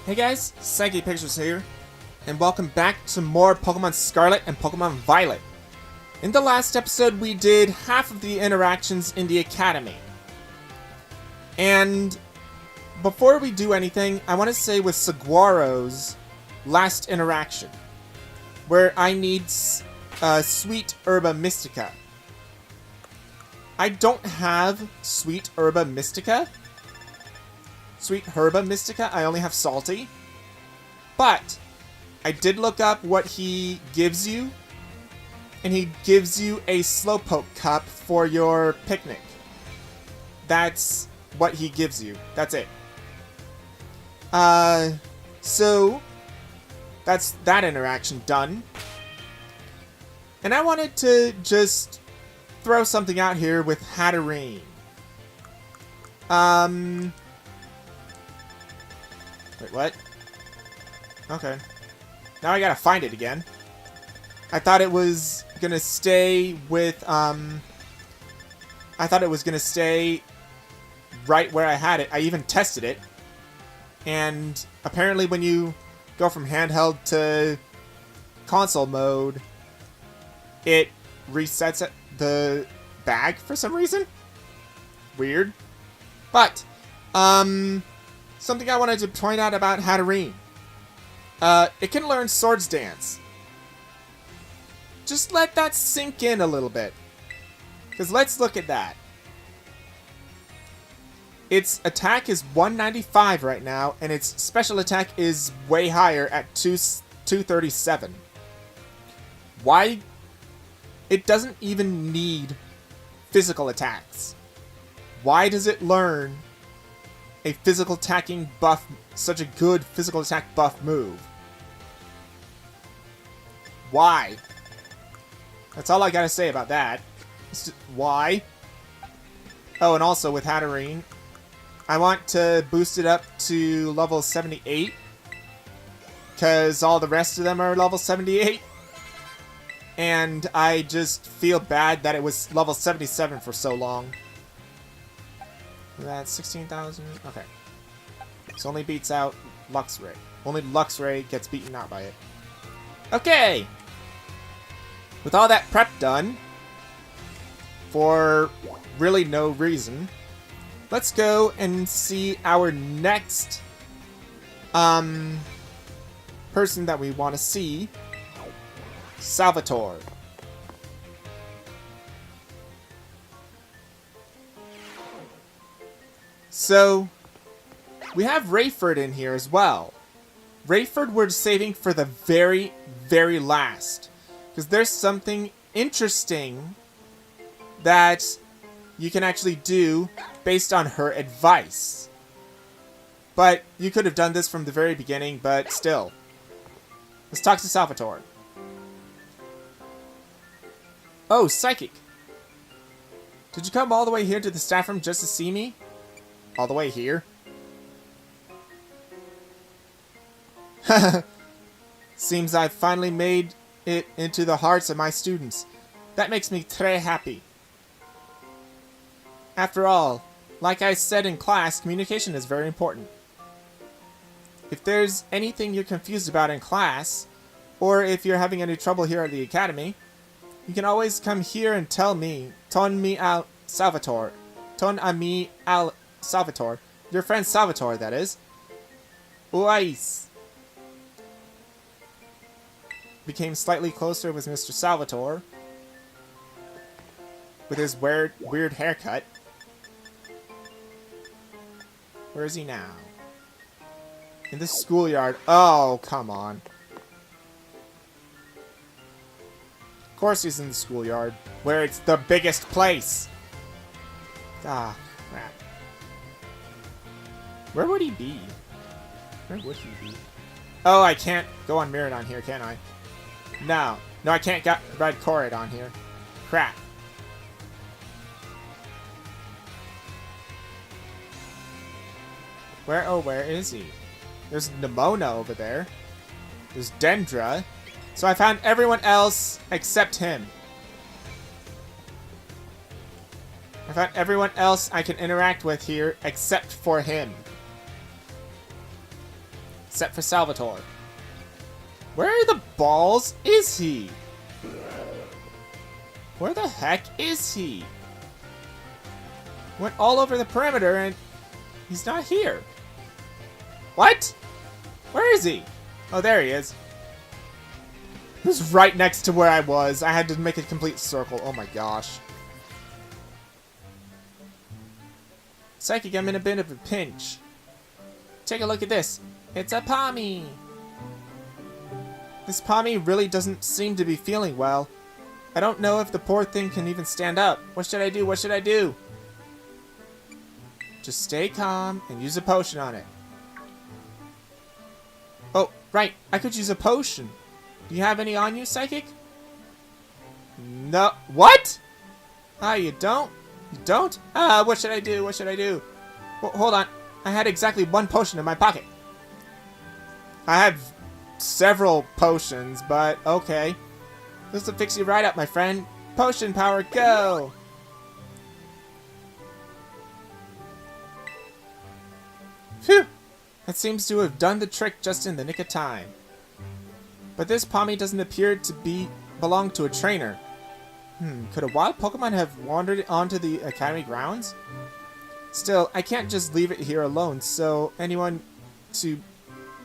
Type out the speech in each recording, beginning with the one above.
Hey guys, Psyche Pictures here, and welcome back to more Pokemon Scarlet and Pokemon Violet. In the last episode, we did half of the interactions in the Academy. And before we do anything, I want to say with Saguaro's last interaction, where I need Sweet Herba Mystica. I don't have Sweet Herba Mystica. Sweet Herba Mystica, I only have Salty. But I did look up what he gives you, and he gives you a Slowpoke cup for your picnic. That's what he gives you. That's it. So that's that interaction done. And I wanted to just throw something out here with Hatterene. Wait, what? Okay. Now I gotta find it again. I thought it was gonna stay with, I thought it was gonna stay right where I had it. I even tested it. And apparently when you go from handheld to console mode, it resets the bag for some reason. Weird. But, something I wanted to point out about Hatterene. It can learn Swords Dance. Just let that sink in a little bit. Because let's look at that. Its attack is 195 right now, and its special attack is way higher at 237. Why? It doesn't even need physical attacks. Why does it learn a physical attacking buff, such a good physical attack buff move? Why? That's all I gotta say about that. Why? Oh, and also with Hatterene, I want to boost it up to level 78, because all the rest of them are level 78. And I just feel bad that it was level 77 for so long. That's 16,000. Okay. So only beats out Luxray. Only Luxray gets beaten out by it. Okay! With all that prep done, for really no reason, let's go and see our next person that we want to see. Salvatore. So, we have Rayford in here as well. Rayford we're saving for the very, very last. Because there's something interesting that you can actually do based on her advice. But you could have done this from the very beginning, but still. Let's talk to Salvatore. Oh, Psychic. Did you come all the way here to the staff room just to see me? All the way here? Seems I've finally made it into the hearts of my students. That makes me très happy. After all, like I said in class, communication is very important. If there's anything you're confused about in class, or if you're having any trouble here at the academy, you can always come here and tell me. Ton mi al Salvatore. Ton a mi al Salvatore. Your friend Salvatore, that is. Uais. Became slightly closer with Mr. Salvatore. With his weird haircut. Where is he now? In the schoolyard. Oh, come on. Of course he's in the schoolyard, where it's the biggest place. Ah, crap. Where would he be? Where would he be? Oh, I can't go on Miradon here, can I? No. No, I can't get Red Corrid on here. Crap. Where is he? There's Nemona over there. There's Dendra. So I found everyone else except him. I found everyone else I can interact with here except for him. Except for Salvatore. Where the balls is he? Where the heck is he? Went all over the perimeter and he's not here. What? Where is he? Oh, there he is. He was right next to where I was. I had to make a complete circle. Oh my gosh. Psychic, I'm in a bit of a pinch. Take a look at this. It's a Pommy. This Pommy really doesn't seem to be feeling well. I don't know if the poor thing can even stand up. What should I do? What should I do? Just stay calm and use a potion on it. Oh, right. I could use a potion. Do you have any on you, Psychic? No. What? Ah, you don't? You don't? Ah, what should I do? What should I do? Hold on. I had exactly one potion in my pocket. I have several potions, but okay. This will fix you right up, my friend. Potion power, go! Phew! That seems to have done the trick just in the nick of time. But this Pommy doesn't appear to belong to a trainer. Could a wild Pokemon have wandered onto the Academy grounds? Still, I can't just leave it here alone,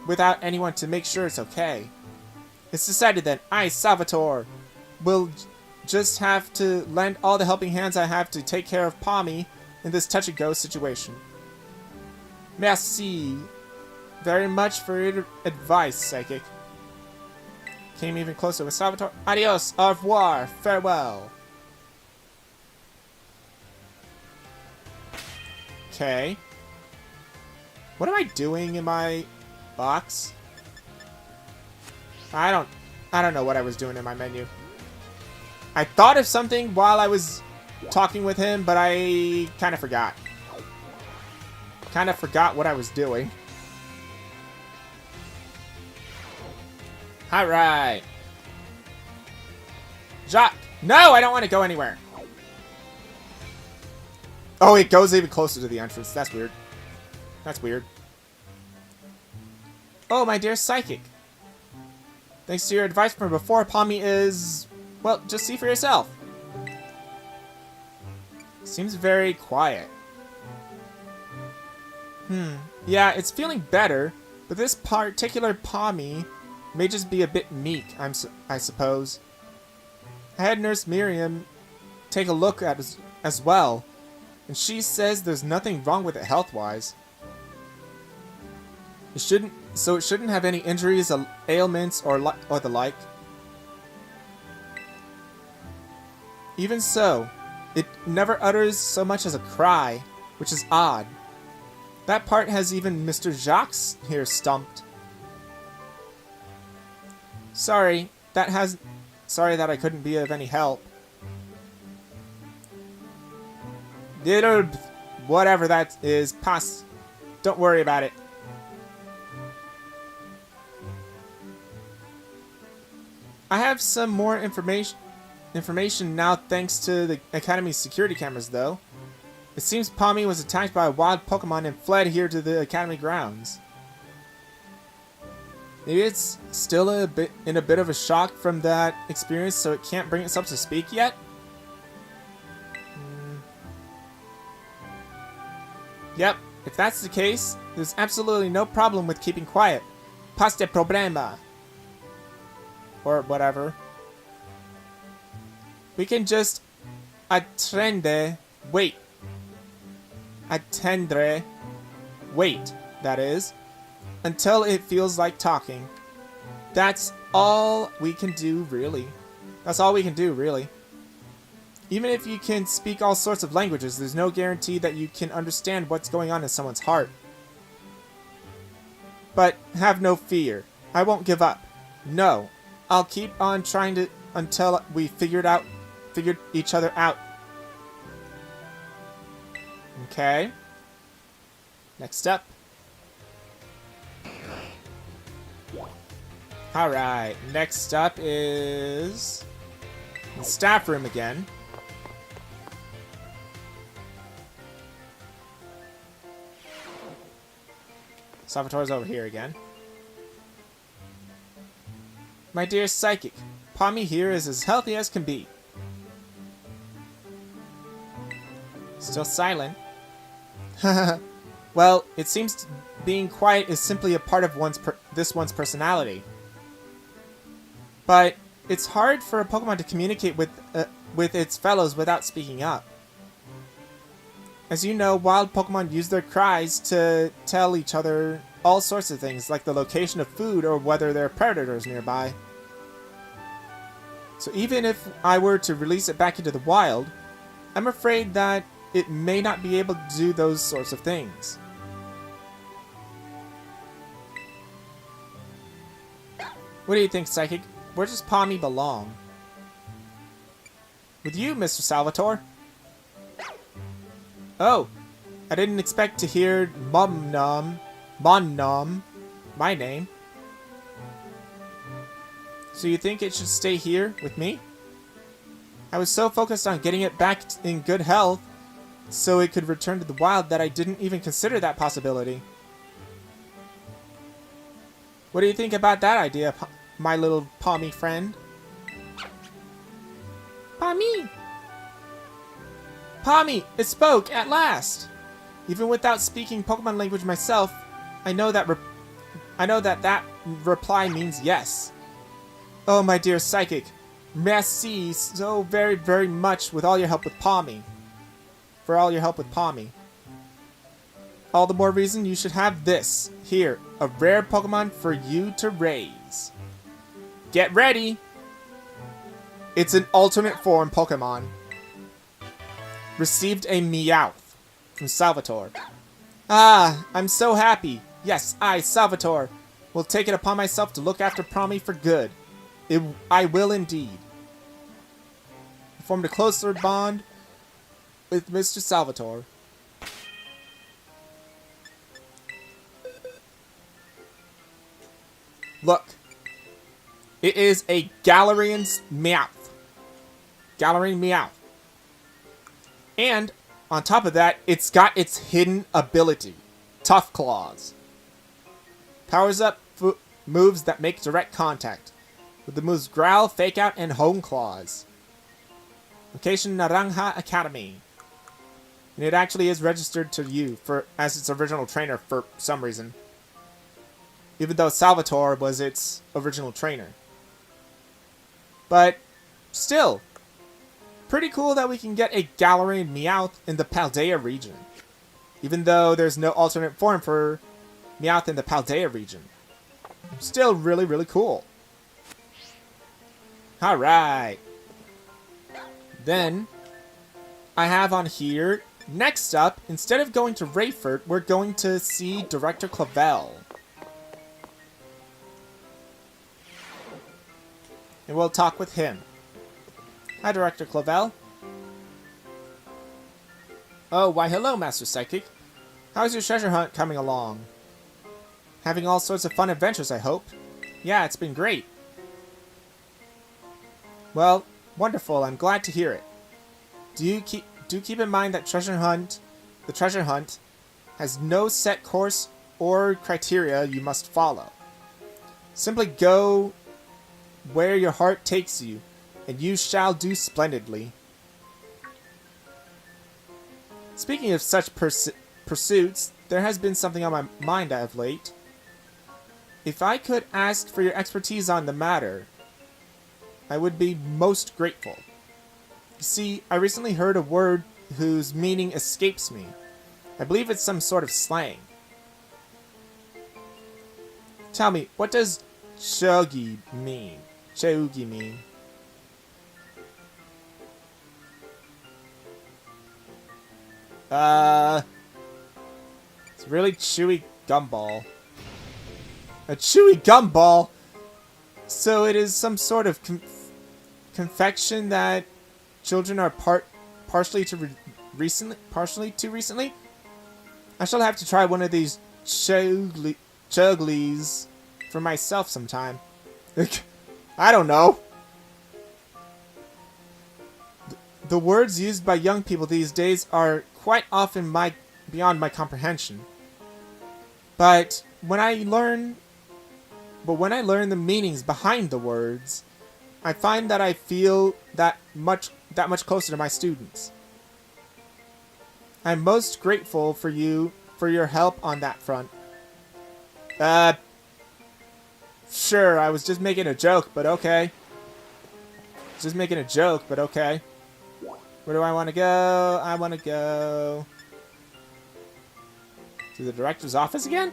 without anyone to make sure it's okay. It's decided then. I, Salvatore, will just have to lend all the helping hands I have to take care of Pommy in this touch-and-go situation. Merci very much for your advice, Psychic. Came even closer with Salvatore. Adios, au revoir, farewell. Okay. What am I doing in my box? I don't know what I was doing in my menu. I thought of something while I was talking with him, but I kind of forgot. Kind of forgot what I was doing. Alright. Jacques! No, I don't want to go anywhere. Oh, it goes even closer to the entrance. That's weird. That's weird. Oh, my dear Psychic. Thanks to your advice from before, Pommy is... Well, just see for yourself. Seems very quiet. Yeah, it's feeling better, but this particular Pommy may just be a bit meek, I suppose. I had Nurse Miriam take a look at it as well, and she says there's nothing wrong with it health-wise. It shouldn't have any injuries, ailments, or the like. Even so, it never utters so much as a cry, which is odd. That part has even Mr. Jacques here stumped. Sorry that I couldn't be of any help. Little whatever that is, pass. Don't worry about it. I have some more information now thanks to the Academy's security cameras, though. It seems Pommy was attacked by a wild Pokemon and fled here to the Academy grounds. Maybe it's still in a bit of a shock from that experience, so it can't bring itself to speak yet? Yep, if that's the case, there's absolutely no problem with keeping quiet. Pas de problema. Or whatever. We can just wait, that is, until it feels like talking. That's all we can do, really. That's all we can do, really. Even if you can speak all sorts of languages, there's no guarantee that you can understand what's going on in someone's heart. But have no fear. I won't give up. No. I'll keep on trying until we figured each other out. Okay. Next up. Alright, next up is the staff room again. Salvatore's over here again. My dear Psychic, Pommy here is as healthy as can be. Still silent. Well, it seems being quiet is simply a part of this one's personality. But it's hard for a Pokemon to communicate with its fellows without speaking up. As you know, wild Pokemon use their cries to tell each other all sorts of things, like the location of food or whether there are predators nearby. So even if I were to release it back into the wild, I'm afraid that it may not be able to do those sorts of things. What do you think, Psychic? Where does Pommy belong? With you, Mr. Salvatore. Oh, I didn't expect to hear Mon Nom, my name. So you think it should stay here with me? I was so focused on getting it back in good health so it could return to the wild that I didn't even consider that possibility. What do you think about that idea, my little Pommy friend? Pommy! Pommy! It spoke at last! Even without speaking Pokemon language myself, I know that that reply means yes. Oh, my dear Psychic, merci so very, very much with all your help with Pommy. For all your help with Pommy. All the more reason you should have this. Here, a rare Pokemon for you to raise. Get ready! It's an alternate form Pokemon. Received a Meowth from Salvatore. Ah, I'm so happy. Yes, I, Salvatore, will take it upon myself to look after Pommy for good. I will indeed. I formed a closer bond with Mr. Salvatore. Look. It is a Galarian's Meowth. Galarian Meowth. And, on top of that, it's got its hidden ability. Tough Claws. Powers up moves that make direct contact. With the moves Growl, Fake Out, and Home Claws. Location Naranja Academy. And it actually is registered to you as its original trainer for some reason. Even though Salvatore was its original trainer. But, still, pretty cool that we can get a Galarian Meowth in the Paldea region. Even though there's no alternate form for Meowth in the Paldea region. Still really, really cool. Alright. Then, I have on here, next up, instead of going to Rayford, we're going to see Director Clavel. And we'll talk with him. Hi, Director Clavel. Oh, why hello, Master Psychic. How's your treasure hunt coming along? Having all sorts of fun adventures, I hope. Yeah, it's been great. Well, wonderful. I'm glad to hear it. Do keep in mind that the treasure hunt has no set course or criteria you must follow. Simply go where your heart takes you, and you shall do splendidly. Speaking of such pursuits, there has been something on my mind of late. If I could ask for your expertise on the matter, I would be most grateful. You see, I recently heard a word whose meaning escapes me. I believe it's some sort of slang. Tell me, what does chuggy mean? Cheugi mean? It's a really chewy gumball. A chewy gumball? So it is some sort of confection that children are partially too recently? I shall have to try one of these chuglies for myself sometime. I don't know. The words used by young people these days are quite often beyond my comprehension. But when I learn but when I learn the meanings behind the words, I find that I feel that much closer to my students. I'm most grateful for you for your help on that front. Sure, I was just making a joke, but okay. Just making a joke, but okay. Where do I want to go? I want to go to the director's office again?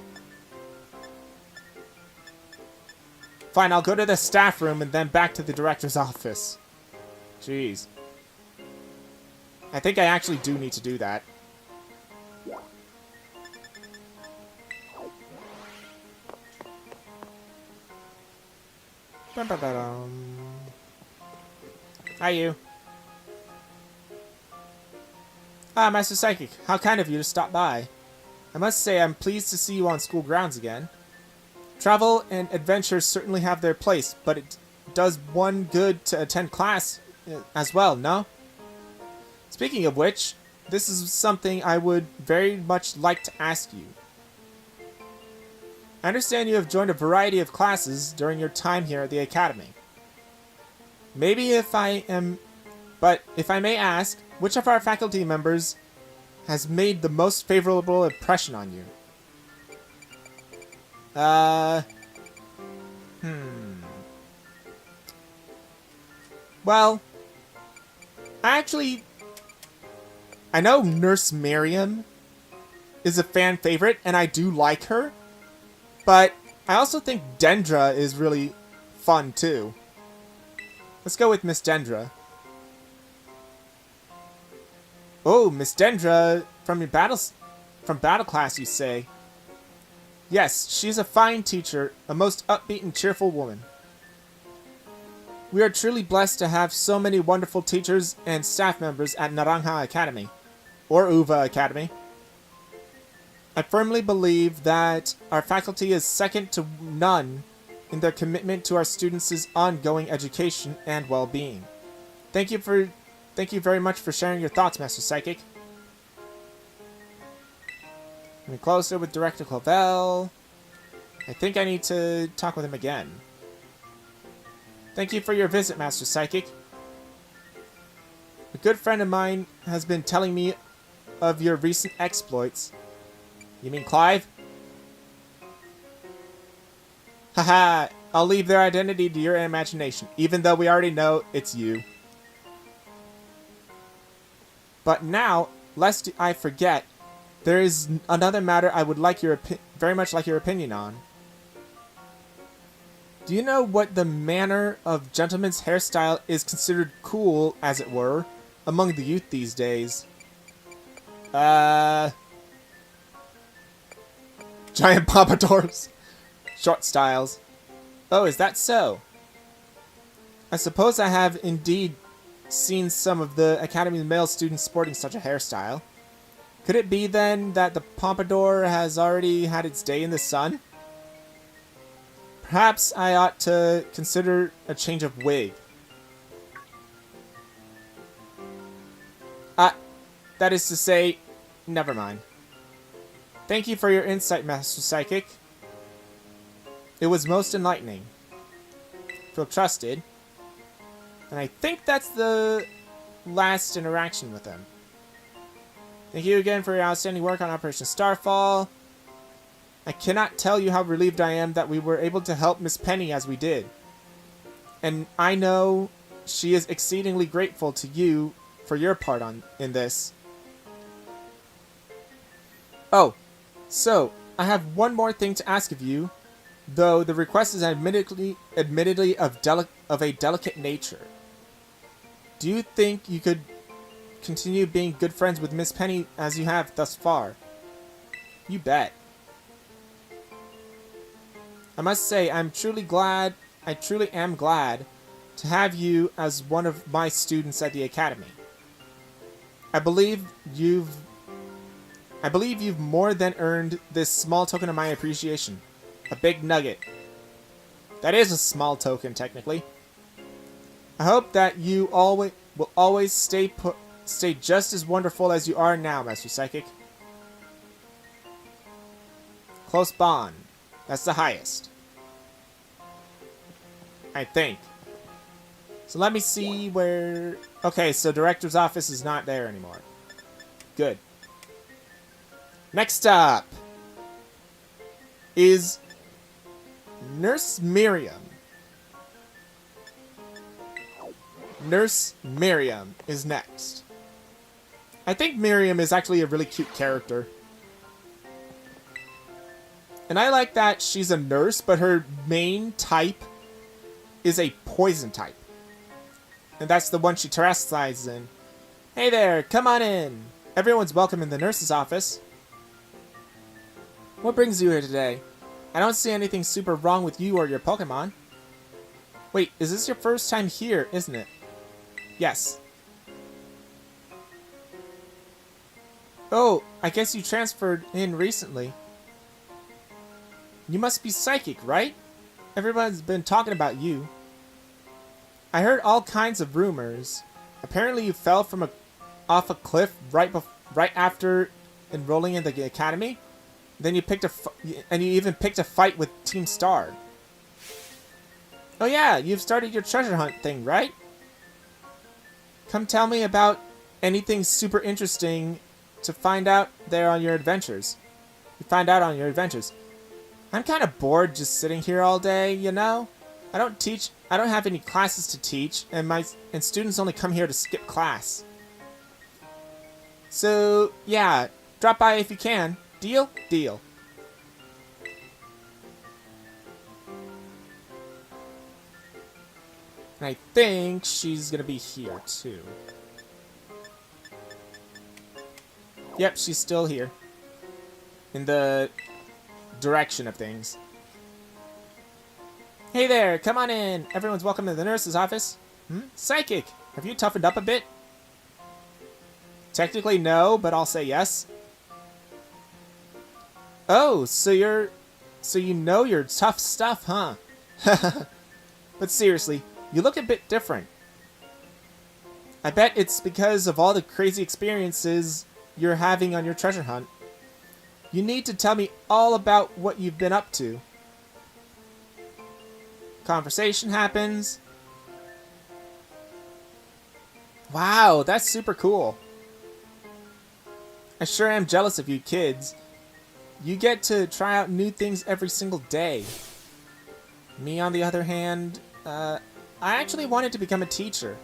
Fine, I'll go to the staff room and then back to the director's office. Jeez. I think I actually do need to do that. Hi, you. Ah, Master Psychic, how kind of you to stop by. I must say I'm pleased to see you on school grounds again. Travel and adventure certainly have their place, but it does one good to attend class as well, no? Speaking of which, this is something I would very much like to ask you. I understand you have joined a variety of classes during your time here at the Academy. If I may ask, which of our faculty members has made the most favorable impression on you? Well, I know Nurse Miriam is a fan favorite, and I do like her. But I also think Dendra is really fun, too. Let's go with Miss Dendra. Oh, Miss Dendra from battle class, you say? Yes, she's a fine teacher, a most upbeat and cheerful woman. We are truly blessed to have so many wonderful teachers and staff members at Naranja Academy, or Uva Academy. I firmly believe that our faculty is second to none in their commitment to our students' ongoing education and well-being. Thank you very much for sharing your thoughts, Master Psychic. I'm closer with Director Clavel. I think I need to talk with him again. Thank you for your visit, Master Psychic. A good friend of mine has been telling me of your recent exploits. You mean Clive? Haha, I'll leave their identity to your imagination, even though we already know it's you. But now, lest I forget, there is another matter I would like very much like your opinion on. Do you know what the manner of gentleman's hairstyle is considered cool, as it were, among the youth these days? Giant pompadours. Short styles. Oh, is that so? I suppose I have indeed seen some of the Academy's male students sporting such a hairstyle. Could it be then that the pompadour has already had its day in the sun? Perhaps I ought to consider a change of wig. That is to say, never mind. Thank you for your insight, Master Psychic. It was most enlightening. Feel trusted. And I think that's the last interaction with him. Thank you again for your outstanding work on Operation Starfall. I cannot tell you how relieved I am that we were able to help Miss Penny as we did. And I know she is exceedingly grateful to you for your part in this. Oh, so I have one more thing to ask of you, though the request is admittedly of a delicate nature. Do you think you could continue being good friends with Miss Penny as you have thus far? You bet. I must say, I truly am glad to have you as one of my students at the Academy. I believe you've more than earned this small token of my appreciation. A big nugget. That is a small token, technically. I hope that you will always stay just as wonderful as you are now, Master Psychic. Close bond. That's the highest. I think. So let me see where... Okay, so director's office is not there anymore. Good. Next up is Nurse Miriam. Nurse Miriam is next. I think Miriam is actually a really cute character. And I like that she's a nurse, but her main type is a poison type. And that's the one she terrestrializes in. Hey there, come on in. Everyone's welcome in the nurse's office. What brings you here today? I don't see anything super wrong with you or your Pokemon. Wait, is this your first time here, isn't it? Yes. Oh, I guess you transferred in recently. You must be psychic, right? Everyone's been talking about you. I heard all kinds of rumors. Apparently you fell from off a cliff right after enrolling in the academy. Then you even picked a fight with Team Star. Oh yeah, you've started your treasure hunt thing, right? Come tell me about anything super interesting to find out there on your adventures. I'm kind of bored just sitting here all day, you know? I don't have any classes to teach, and students only come here to skip class. So, yeah, drop by if you can. Deal? Deal. And I think she's gonna be here, too. Yep, she's still here. In the direction of things. Hey there, come on in. Everyone's welcome to the nurse's office. Psychic, have you toughened up a bit? Technically no, but I'll say yes. Oh, so you know your tough stuff, huh? But seriously, you look a bit different. I bet it's because of all the crazy experiences you're having on your treasure hunt. You need to tell me all about what you've been up to. Conversation happens. Wow, that's super cool. I sure am jealous of you kids. You get to try out new things every single day. Me, on the other hand, I actually wanted to become a teacher.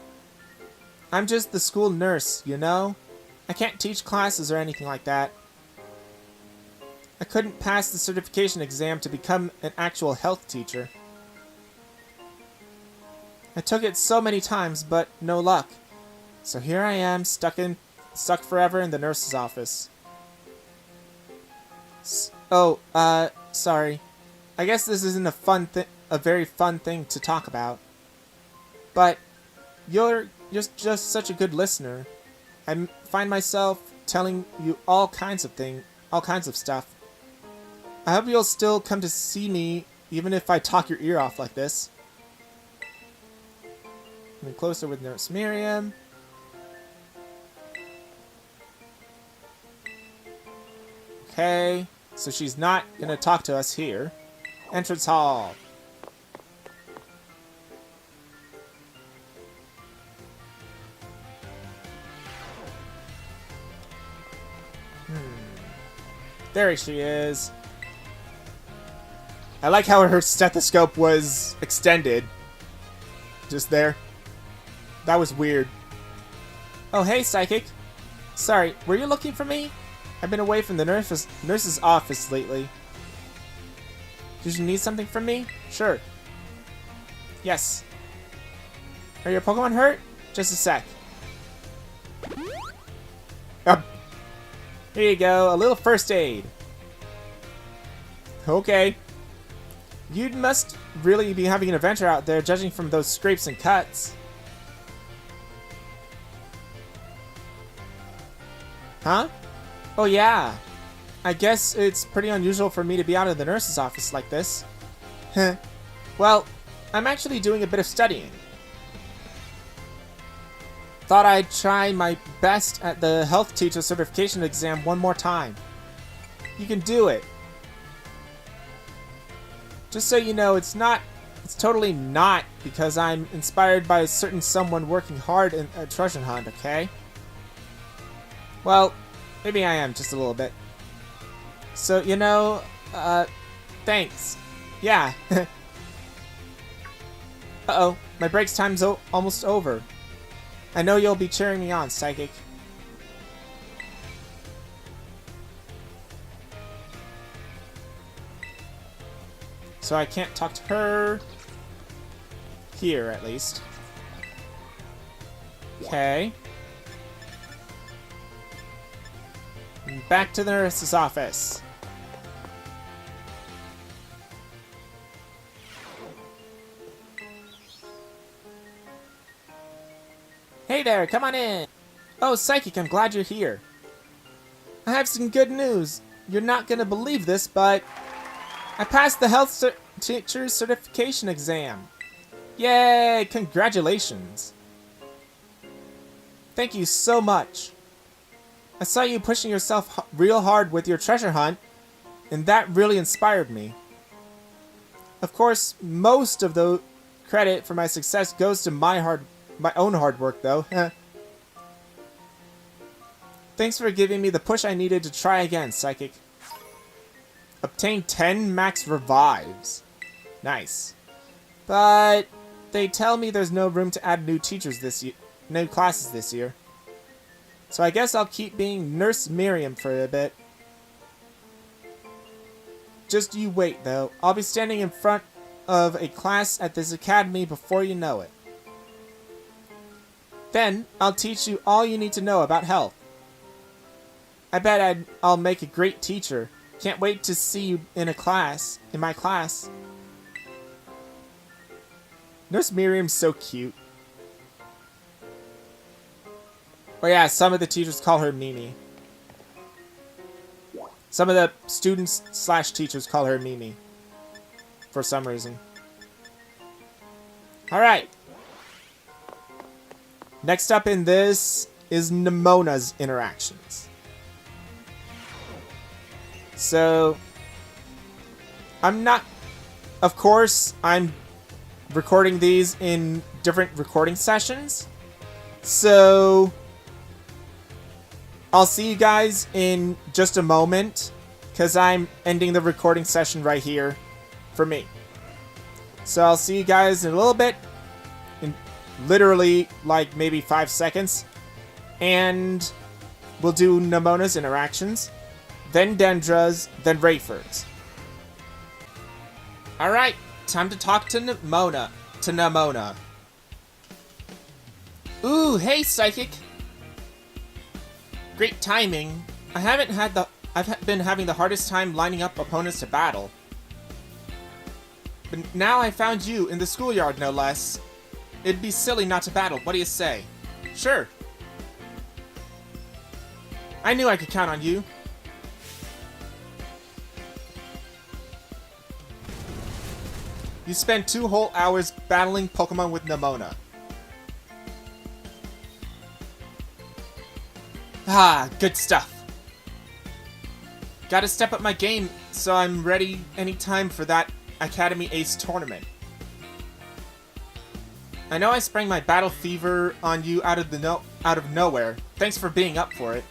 I'm just the school nurse, you know? I can't teach classes or anything like that. I couldn't pass the certification exam to become an actual health teacher. I took it so many times, but no luck. So here I am, stuck forever in the nurse's office. Sorry. I guess this isn't a very fun thing to talk about. But you're just such a good listener. I find myself telling you all kinds of stuff. I hope you'll still come to see me, even if I talk your ear off like this. Coming closer with Nurse Miriam. Okay, so she's not gonna talk to us here. Entrance hall. There she is. I like how her stethoscope was extended. Just there. That was weird. Oh, hey, Psychic. Sorry, were you looking for me? I've been away from the nurse's office lately. Did you need something from me? Sure. Yes. Are your Pokemon hurt? Just a sec. Here you go, a little first aid. Okay. You must really be having an adventure out there, judging from those scrapes and cuts. Huh? Oh yeah. I guess it's pretty unusual for me to be out of the nurse's office like this. Heh. Well, I'm actually doing a bit of studying. Thought I'd try my best at the health teacher certification exam one more time. You can do it. Just so you know, it's not It's totally not, because I'm inspired by a certain someone working hard in a treasure hunt, okay? Well, maybe I am, just a little bit. So, you know, thanks. Yeah. Uh-oh, my break's time's almost over. I know you'll be cheering me on, Psychic. So I can't talk to her. Here, at least. Okay. Back to the nurse's office. Hey there, come on in. Oh, Psychic, I'm glad you're here. I have some good news. You're not gonna believe this, but I passed the health teacher's certification exam. Yay, congratulations. Thank you so much. I saw you pushing yourself real hard with your treasure hunt, and that really inspired me. Of course, most of the credit for my success goes to my own hard work, though. Thanks for giving me the push I needed to try again, Psychic. Obtain 10 max revives. Nice. But they tell me there's no room to add new teachers this year, new classes this year. So I guess I'll keep being Nurse Miriam for a bit. Just you wait, though. I'll be standing in front of a class at this academy before you know it. Then, I'll teach you all you need to know about health. I bet I'll make a great teacher. Can't wait to see you in my class. Nurse Miriam's so cute. Oh yeah, some of the teachers call her Mimi. Some of the students / teachers call her Mimi. For some reason. Alright. Next up in this is Nemona's interactions. So, of course, I'm recording these in different recording sessions. So, I'll see you guys in just a moment, because I'm ending the recording session right here for me. So I'll see you guys in a little bit, in literally like maybe 5 seconds, and we'll do Nemona's interactions, then Dendra's, then Rayford's. Alright, time to talk to Nemona. Ooh, hey Psychic! Great timing. I've been having the hardest time lining up opponents to battle. But now I found you in the schoolyard, no less. It'd be silly not to battle. What do you say? Sure. I knew I could count on you. You spent 2 whole hours battling Pokemon with Nemona. Ah, good stuff. Gotta step up my game so I'm ready anytime for that Academy Ace tournament. I know I sprang my battle fever on you out of nowhere. Thanks for being up for it.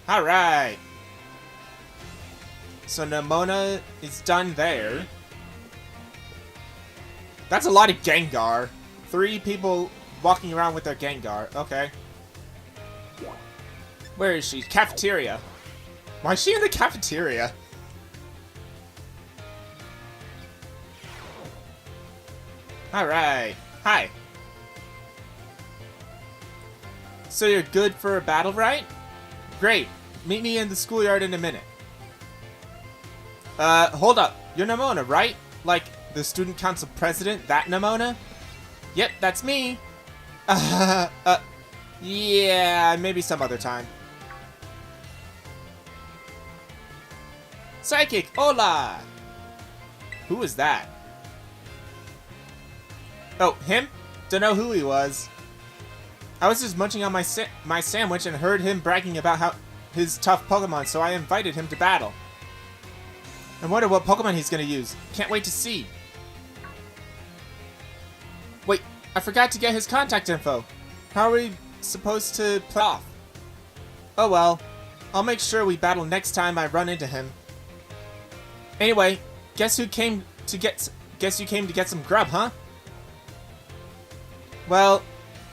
Alright. So Nemona is done there. That's a lot of Gengar. 3 people walking around with their Gengar. Okay. Where is she? Cafeteria. Why is she in the cafeteria? Alright. Hi. So you're good for a battle, right? Great. Meet me in the schoolyard in a minute. Hold up. You're Nemona, right? Like, the student council president, that Nemona? Yep, that's me. Yeah, maybe some other time. Psychic, hola! Who was that? Oh, him? Dunno who he was. I was just munching on my sandwich and heard him bragging about his tough Pokemon, so I invited him to battle. I wonder what Pokemon he's gonna use. Can't wait to see. Wait, I forgot to get his contact info. How are we supposed to play off? Oh well. I'll make sure we battle next time I run into him. Anyway, guess you came to get some grub, huh? Well,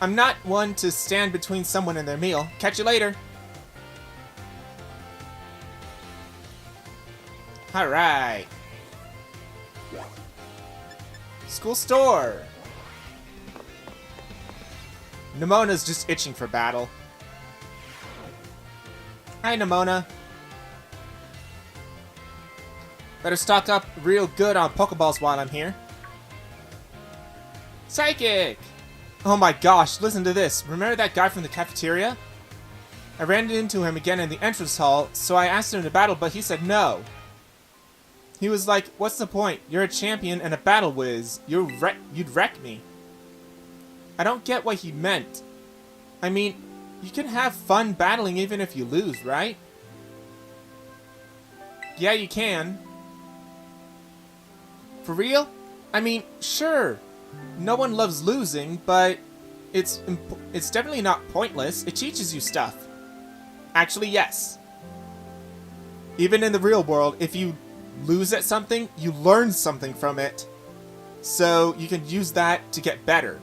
I'm not one to stand between someone and their meal. Catch you later. Alright. School store. Nemona's just itching for battle. Hi, Nemona. Better stock up real good on Pokeballs while I'm here. Psychic! Oh my gosh, listen to this. Remember that guy from the cafeteria? I ran into him again in the entrance hall, so I asked him to battle, but he said no. He was like, what's the point? You're a champion and a battle whiz. You'd wreck me. I don't get what he meant. I mean, you can have fun battling even if you lose, right? Yeah, you can. For real? I mean, sure. No one loves losing, but it's definitely not pointless. It teaches you stuff. Actually, yes. Even in the real world, if you lose at something, you learn something from it. So you can use that to get better.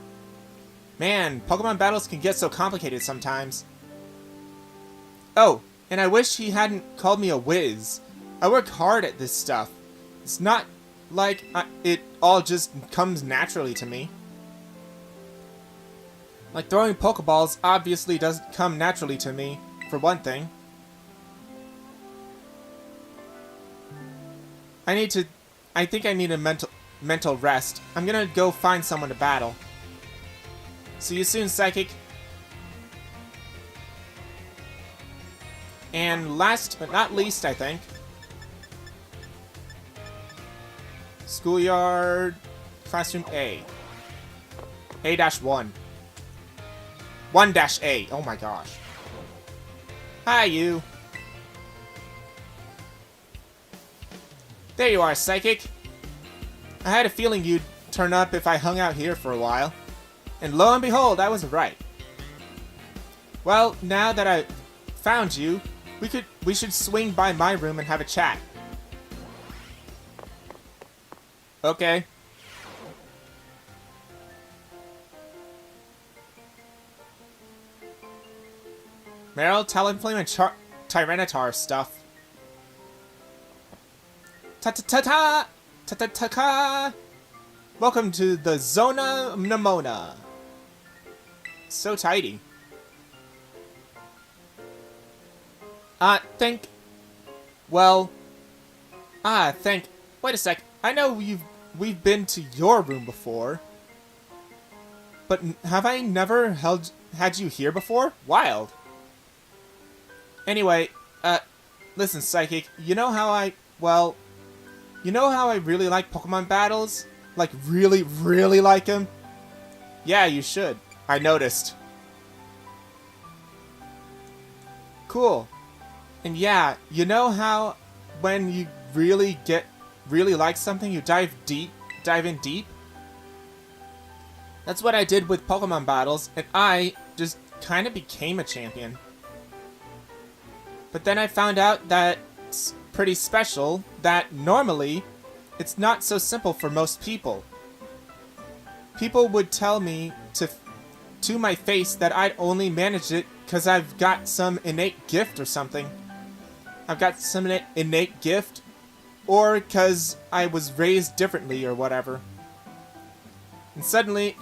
Man, Pokemon battles can get so complicated sometimes. Oh, and I wish he hadn't called me a whiz. I work hard at this stuff. It's not like it all just comes naturally to me. Like throwing Pokeballs obviously doesn't come naturally to me, for one thing. I think I need a mental rest. I'm gonna go find someone to battle. See you soon, Psychic. And last but not least, I think, Schoolyard Classroom A. A-1. 1-A. Oh my gosh. Hi, you. There you are, Psychic. I had a feeling you'd turn up if I hung out here for a while. And lo and behold, I was right. Well, now that I found you, we should swing by my room and have a chat. Okay. Meryl, Talonflame, and Tyranitar stuff. Ta-ta-ta-ta! Ta-ta-ta-ta! Welcome to the Zona Nemona. So tidy. Wait a sec. I know we've been to your room before. But have I never had you here before? Wild. Anyway, listen, Psychic, you know how I really like Pokemon battles? Like, really, really like them? Yeah, you should. I noticed. Cool. And yeah, you know how when you really like something, you dive in deep? That's what I did with Pokemon battles, and I just kind of became a champion. But then I found out that it's pretty special, that normally it's not so simple for most people. People would tell me to my face that I'd only managed it because I've got some innate gift or something. I've got some innate gift, or because I was raised differently or whatever. And suddenly,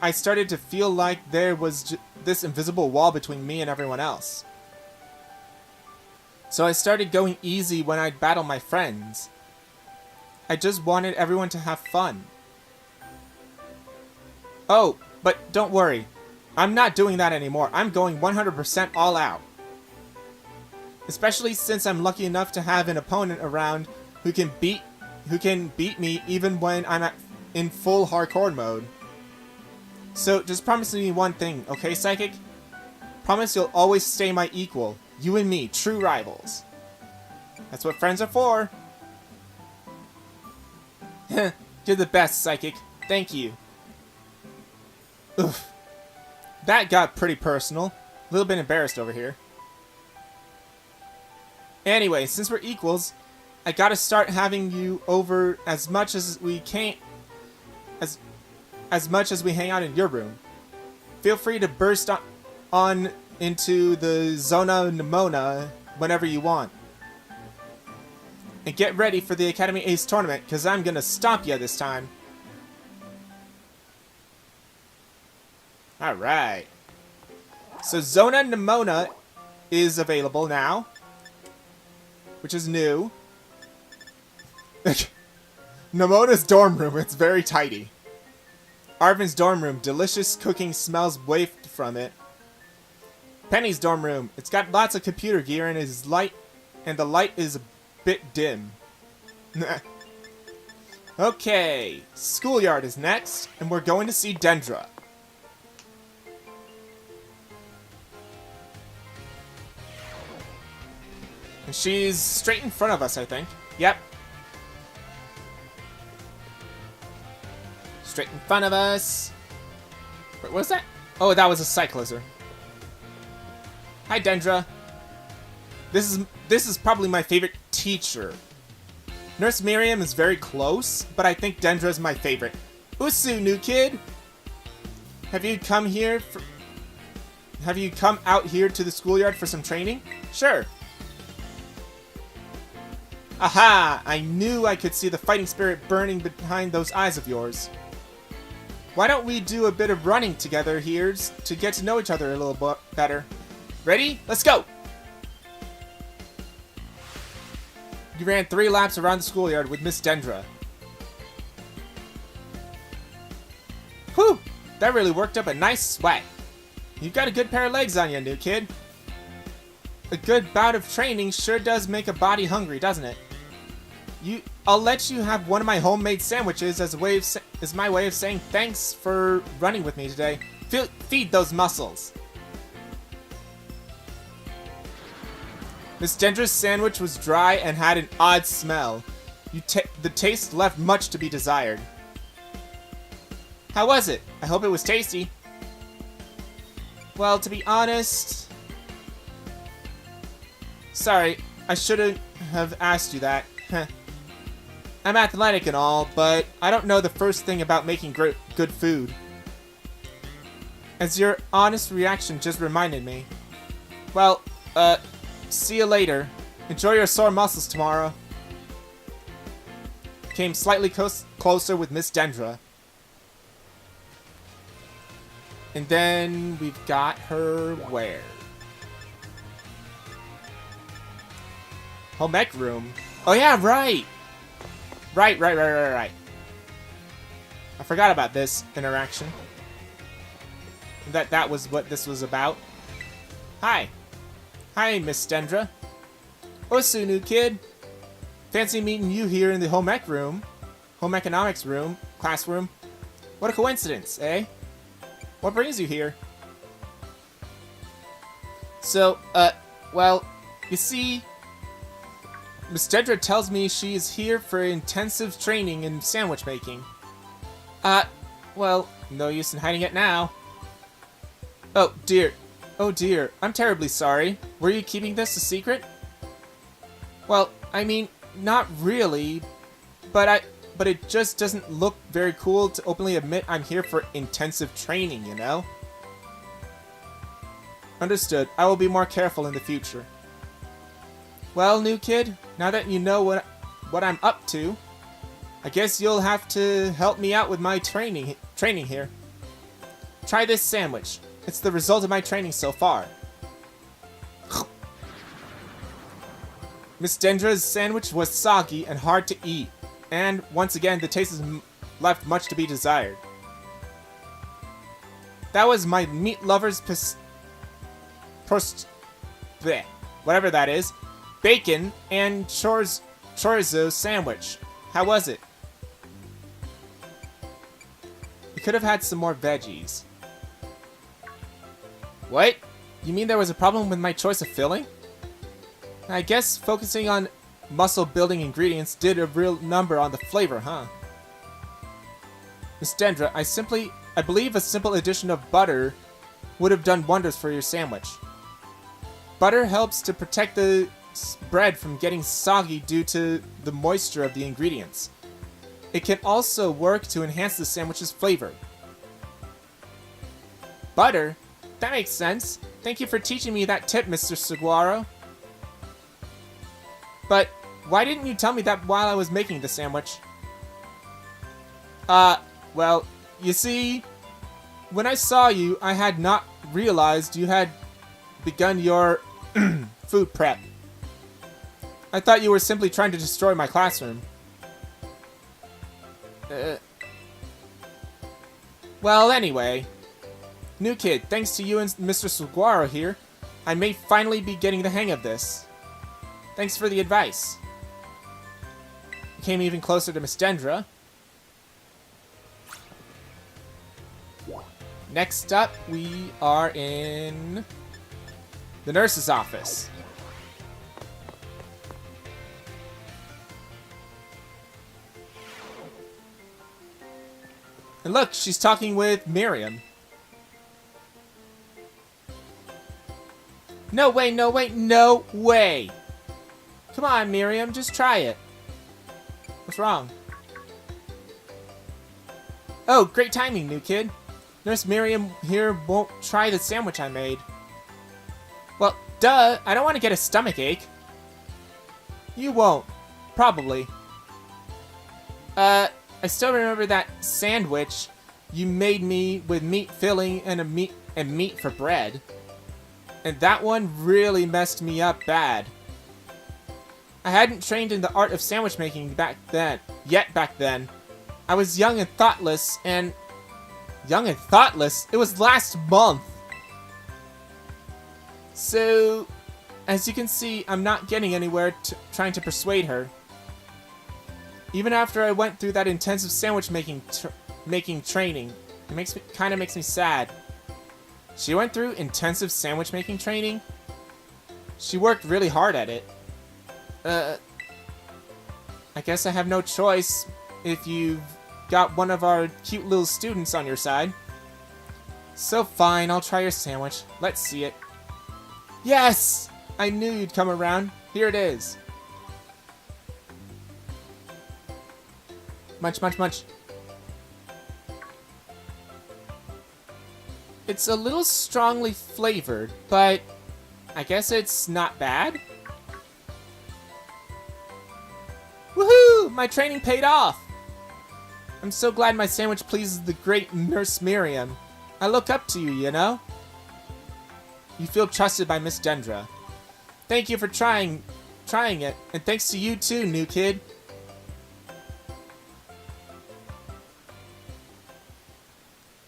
I started to feel like there was this invisible wall between me and everyone else. So I started going easy when I'd battle my friends. I just wanted everyone to have fun. Oh, but don't worry. I'm not doing that anymore. I'm going 100% all out. Especially since I'm lucky enough to have an opponent around who can beat me even when I'm in full hardcore mode. So just promise me one thing, okay, Psychic? Promise you'll always stay my equal. You and me, true rivals. That's what friends are for. You're the best, Psychic. Thank you. Oof. That got pretty personal. A little bit embarrassed over here. Anyway, since we're equals, I gotta start having you over as much as we can, as much as we hang out in your room. Feel free to burst on into the Zona Nemona whenever you want. And get ready for the Academy Ace tournament, because I'm gonna stomp you this time. Alright. So Zona Nemona is available now, which is new. Nemona's dorm room, it's very tidy. Arvin's dorm room, delicious cooking smells wafted from it. Penny's dorm room, it's got lots of computer gear and is light, and the light is a bit dim. Okay, schoolyard is next, and we're going to see Dendra. And she's straight in front of us, I think. Yep. Straight in front of us. Wait, what was that? Oh, that was a cyclizer. Hi, Dendra. This is probably my favorite teacher. Nurse Miriam is very close, but I think Dendra is my favorite. Usu, new kid. Have you come out here to the schoolyard for some training? Sure. Aha! I knew I could see the fighting spirit burning behind those eyes of yours. Why don't we do a bit of running together here to get to know each other a little bit better? Ready? Let's go! You ran 3 laps around the schoolyard with Miss Dendra. Whew! That really worked up a nice sweat. You've got a good pair of legs on you, new kid. A good bout of training sure does make a body hungry, doesn't it? I'll let you have one of my homemade sandwiches as my way of saying thanks for running with me today. Feed those muscles. Miss Dendra's sandwich was dry and had an odd smell. The taste left much to be desired. How was it? I hope it was tasty. Well, to be honest... Sorry, I shouldn't have asked you that. I'm athletic and all, but I don't know the first thing about making good food. As your honest reaction just reminded me. Well, see you later. Enjoy your sore muscles tomorrow. Came slightly closer with Miss Dendra. And then we've got her where? Home ec room. Oh yeah, right! Right. I forgot about this interaction. That was what this was about. Hi, Miss Dendra. Osu, new kid. Fancy meeting you here in the home ec room. Home economics room. Classroom. What a coincidence, eh? What brings you here? So, well, you see... Miss Dendra tells me she is here for intensive training in sandwich making. Well, no use in hiding it now. Oh dear, I'm terribly sorry. Were you keeping this a secret? Well, I mean, not really, but it just doesn't look very cool to openly admit I'm here for intensive training, you know? Understood. I will be more careful in the future. Well, new kid, now that you know what I'm up to, I guess you'll have to help me out with my training here. Try this sandwich. It's the result of my training so far. Miss Dendra's sandwich was soggy and hard to eat, and once again, the taste has left much to be desired. That was my meat lover's whatever that is. Bacon and chorizo sandwich. How was it? You could have had some more veggies. What? You mean there was a problem with my choice of filling? I guess focusing on muscle-building ingredients did a real number on the flavor, huh? Miss Dendra, I believe a simple addition of butter would have done wonders for your sandwich. Butter helps to protect the bread from getting soggy due to the moisture of the ingredients. It can also work to enhance the sandwich's flavor. Butter? That makes sense. Thank you for teaching me that tip, Mr. Saguaro. But why didn't you tell me that while I was making the sandwich? Well, you see, when I saw you, I had not realized you had begun your food prep. I thought you were simply trying to destroy my classroom. Well, anyway. New kid, thanks to you and Mr. Saguaro here, I may finally be getting the hang of this. Thanks for the advice. Came even closer to Miss Dendra. Next up, we are in the nurse's office. And look, she's talking with Miriam. No way, no way, no way! Come on, Miriam, just try it. What's wrong? Oh, great timing, new kid. Nurse Miriam here won't try the sandwich I made. Well, duh, I don't want to get a stomach ache. You won't. Probably. I still remember that sandwich you made me with meat filling and meat for bread. And that one really messed me up bad. I hadn't trained in the art of sandwich making back then. I was young and thoughtless, and... Young and thoughtless? It was last month! So, as you can see, I'm not getting anywhere trying to persuade her. Even after I went through that intensive sandwich making training, it kind of makes me sad. She went through intensive sandwich making training? She worked really hard at it. I guess I have no choice if you've got one of our cute little students on your side. So fine, I'll try your sandwich. Let's see it. Yes! I knew you'd come around. Here it is. Munch, munch, munch. It's a little strongly flavored, but I guess it's not bad. Woohoo! My training paid off! I'm so glad my sandwich pleases the great Nurse Miriam. I look up to you, you know? You feel trusted by Miss Dendra. Thank you for trying it, and thanks to you too, new kid.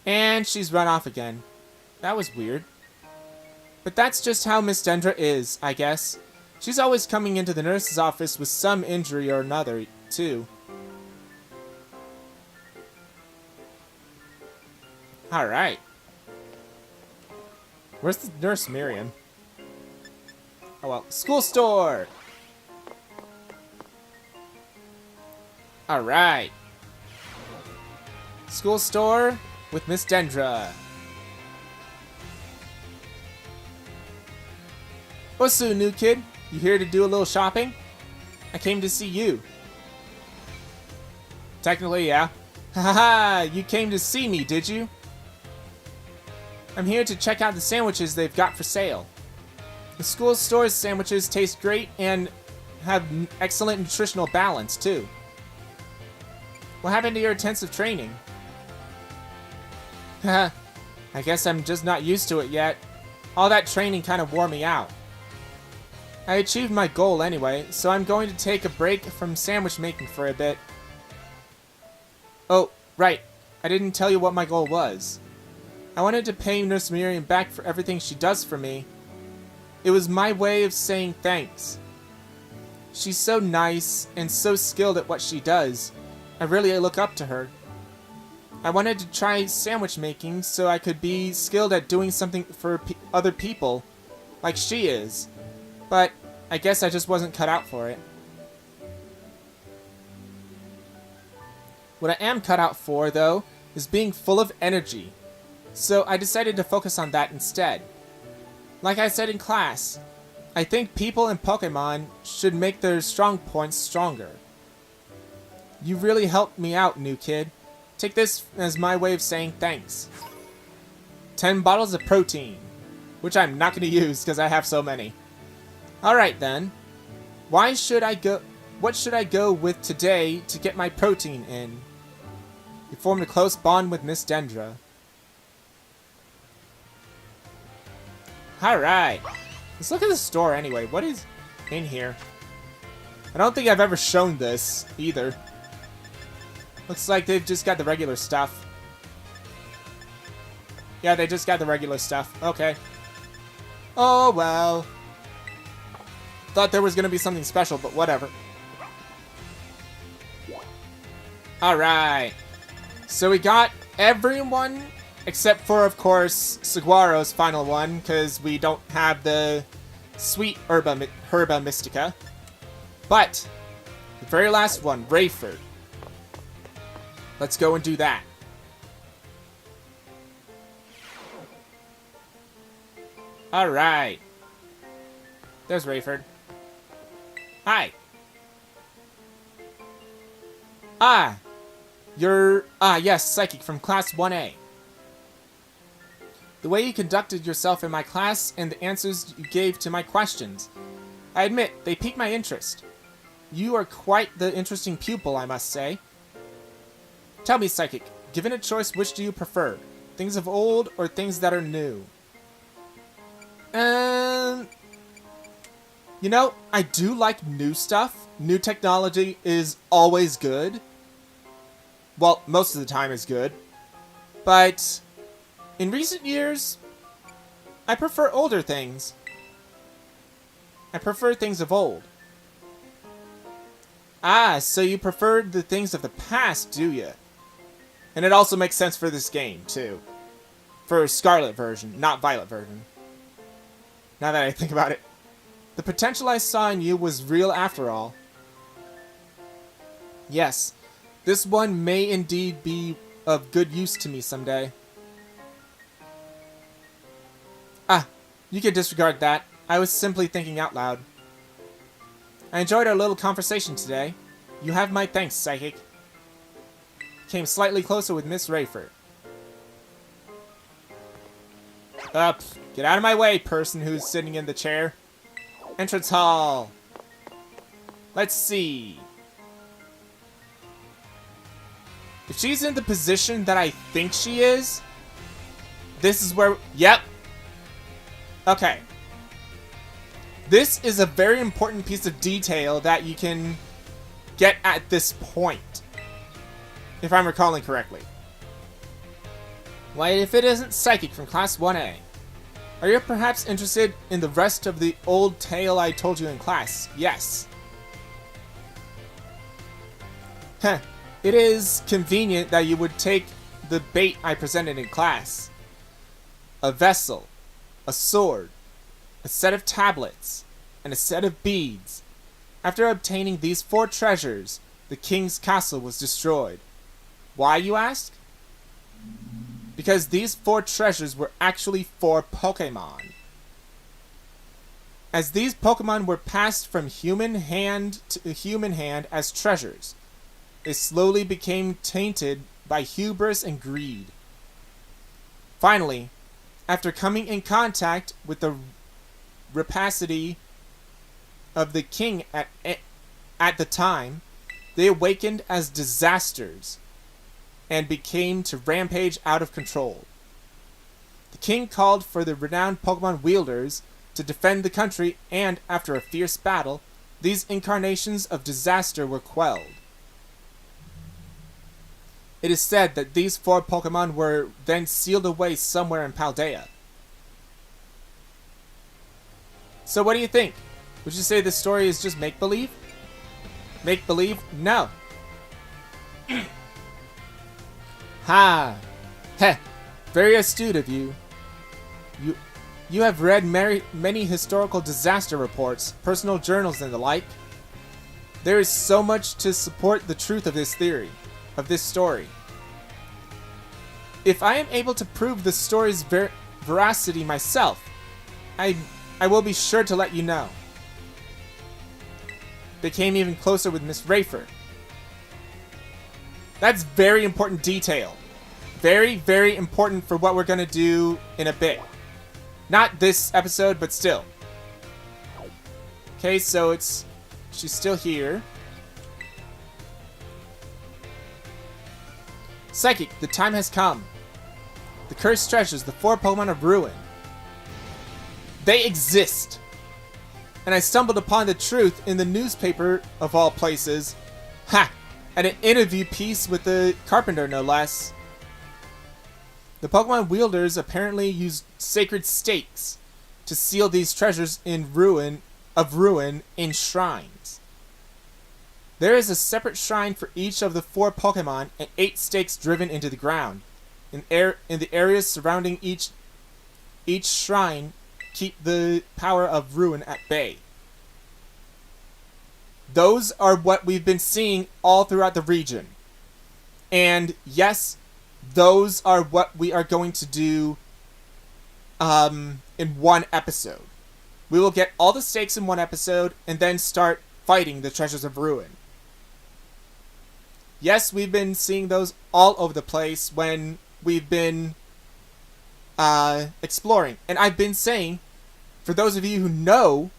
And she's run off again. That was weird. But that's just how Miss Dendra is, I guess. She's always coming into the nurse's office with some injury or another, too. Alright. Where's the Nurse Miriam? Oh well. School store! Alright. School store with Miss Dendra. Osu, new kid. You here to do a little shopping? I came to see you. Technically, yeah. Haha, you came to see me, did you? I'm here to check out the sandwiches they've got for sale. The school store's sandwiches taste great and have excellent nutritional balance, too. What happened to your intensive training? Haha, I guess I'm just not used to it yet. All that training kind of wore me out. I achieved my goal anyway, so I'm going to take a break from sandwich making for a bit. Oh, right. I didn't tell you what my goal was. I wanted to pay Nurse Miriam back for everything she does for me. It was my way of saying thanks. She's so nice and so skilled at what she does. I really look up to her. I wanted to try sandwich making so I could be skilled at doing something for other people, like she is. But I guess I just wasn't cut out for it. What I am cut out for, though, is being full of energy, so I decided to focus on that instead. Like I said in class, I think people and Pokemon should make their strong points stronger. You really helped me out, new kid. Take this as my way of saying thanks. 10 bottles of protein, which I'm not going to use because I have so many. Alright then. What should I go with today to get my protein in? You formed a close bond with Miss Dendra. Alright. Let's look at the store anyway. What is in here? I don't think I've ever shown this either. Looks like they've just got the regular stuff. Yeah, they just got the regular stuff. Okay. Oh, well. Thought there was going to be something special, but whatever. Alright. So we got everyone except for, of course, Saguaro's final one, because we don't have the sweet Herba Mystica. But the very last one, Rayford. Let's go and do that. Alright. There's Rayford. Hi. Yes, Psychic from Class 1A. The way you conducted yourself in my class and the answers you gave to my questions, I admit, they piqued my interest. You are quite the interesting pupil, I must say. Tell me, Psychic, given a choice, which do you prefer? Things of old or things that are new? You know, I do like new stuff. New technology is always good. Well, most of the time is good. But in recent years, I prefer older things. I prefer things of old. Ah, so you prefer the things of the past, do you? And it also makes sense for this game, too. For Scarlet version, not Violet version. Now that I think about it. The potential I saw in you was real after all. Yes, this one may indeed be of good use to me someday. Ah, you can disregard that. I was simply thinking out loud. I enjoyed our little conversation today. You have my thanks, Psychic. Came slightly closer with Miss Rayford. Up! Get out of my way, person who's sitting in the chair. Entrance hall. Let's see. If she's in the position that I think she is, this is where... Yep. Okay. This is a very important piece of detail that you can get at this point. If I'm recalling correctly. Why, if it isn't Psychic from Class 1A. Are you perhaps interested in the rest of the old tale I told you in class? Yes. Heh. It is convenient that you would take the bait I presented in class. A vessel, a sword, a set of tablets, and a set of beads. After obtaining these 4 treasures, the king's castle was destroyed. Why, you ask? Because these 4 treasures were actually 4 Pokemon. As these Pokemon were passed from human hand to human hand as treasures, they slowly became tainted by hubris and greed. Finally, after coming in contact with the rapacity of the king at the time, they awakened as disasters and became to rampage out of control. The king called for the renowned Pokemon wielders to defend the country, and after a fierce battle, these incarnations of disaster were quelled. It is said that these 4 Pokemon were then sealed away somewhere in Paldea. So what do you think? Would you say this story is just make-believe? Make-believe? No. Ha! Heh! Very astute of you. You have read many historical disaster reports, personal journals, and the like. There is so much to support the truth of this theory, of this story. if I am able to prove the story's veracity myself, I will be sure to let you know. They came even closer with Miss Rayford. That's very important detail. Very, very important for what we're going to do in a bit. Not this episode, but still. Okay, so she's still here. Psychic, the time has come. The cursed treasures, the 4 Pokemon of Ruin. They exist. And I stumbled upon the truth in the newspaper, of all places. Ha! At an interview piece with the carpenter, no less. The Pokemon wielders apparently used sacred stakes to seal these treasures in ruin in shrines. There is a separate shrine for each of the 4 Pokemon and 8 stakes driven into the ground. In the areas surrounding each shrine keep the power of ruin at bay. Those are what we've been seeing all throughout the region. And yes, those are what we are going to do in one episode. We will get all the stakes in one episode and then start fighting the treasures of ruin. Yes, we've been seeing those all over the place when we've been exploring. And I've been saying, for those of you who know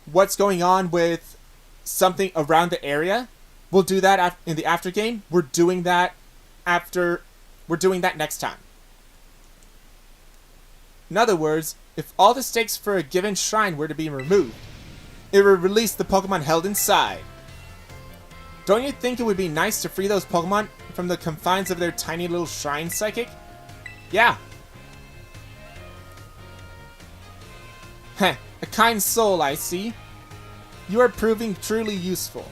what's going on with something around the area, we'll do that in the after game. We're doing that next time. In other words, if all the stakes for a given shrine were to be removed, it would release the Pokemon held inside. Don't you think it would be nice to free those Pokemon from the confines of their tiny little shrine, Psychic? Yeah. Heh, a kind soul, I see. You are proving truly useful.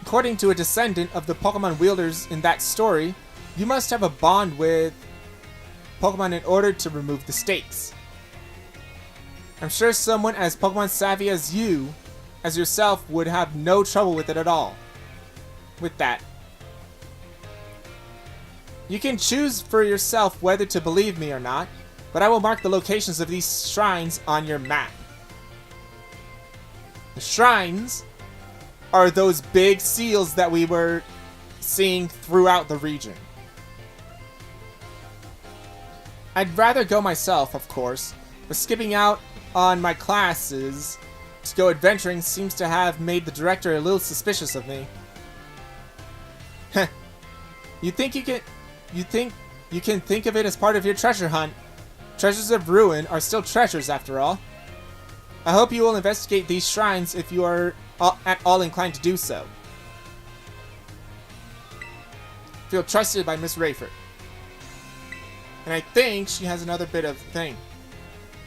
According to a descendant of the Pokemon wielders in that story, you must have a bond with Pokemon in order to remove the stakes. I'm sure someone as Pokemon savvy as yourself, would have no trouble with it at all. With that. You can choose for yourself whether to believe me or not, but I will mark the locations of these shrines on your map. The shrines are those big seals that we were seeing throughout the region. I'd rather go myself, of course, but skipping out on my classes to go adventuring seems to have made the director a little suspicious of me. Heh. You think you can think of it as part of your treasure hunt. Treasures of Ruin are still treasures after all. I hope you will investigate these shrines if you are at all inclined to do so. Feel trusted by Miss Rayford. And I think she has another bit of thing.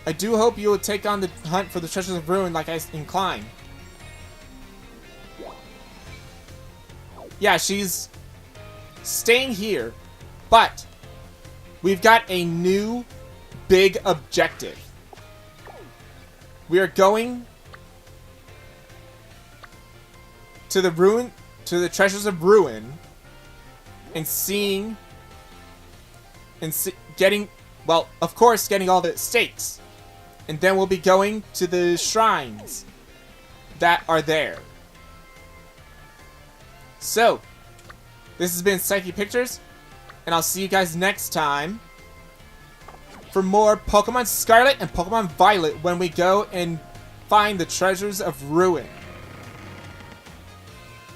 I do hope you will take on the hunt for the treasures of Ruin like I incline. Yeah, she's staying here, but we've got a new big objective. We are going to the treasures of Ruin and getting all the stakes. And then we'll be going to the shrines that are there. So, this has been Psyche Pictures, and I'll see you guys next time for more Pokemon Scarlet and Pokemon Violet when we go and find the treasures of Ruin.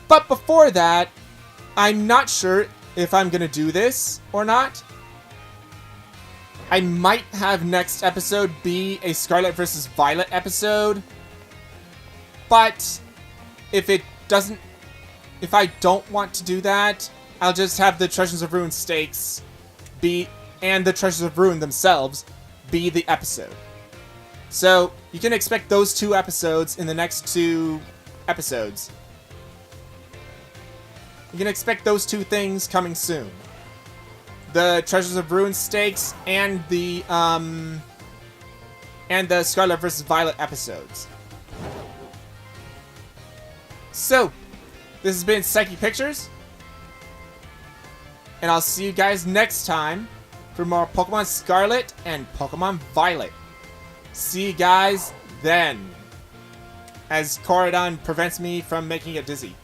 But before that, I'm not sure if I'm gonna do this or not. I might have next episode be a Scarlet versus Violet episode. But if I don't want to do that, I'll just have the Treasures of Ruin stakes and the Treasures of Ruin themselves be the episode. So you can expect those 2 episodes in the next 2 episodes. You can expect those 2 things coming soon. The Treasures of Ruin stakes and the Scarlet vs. Violet episodes. So, this has been Psyche Pictures. And I'll see you guys next time for more Pokemon Scarlet and Pokemon Violet. See you guys then. As Corridon prevents me from making it dizzy.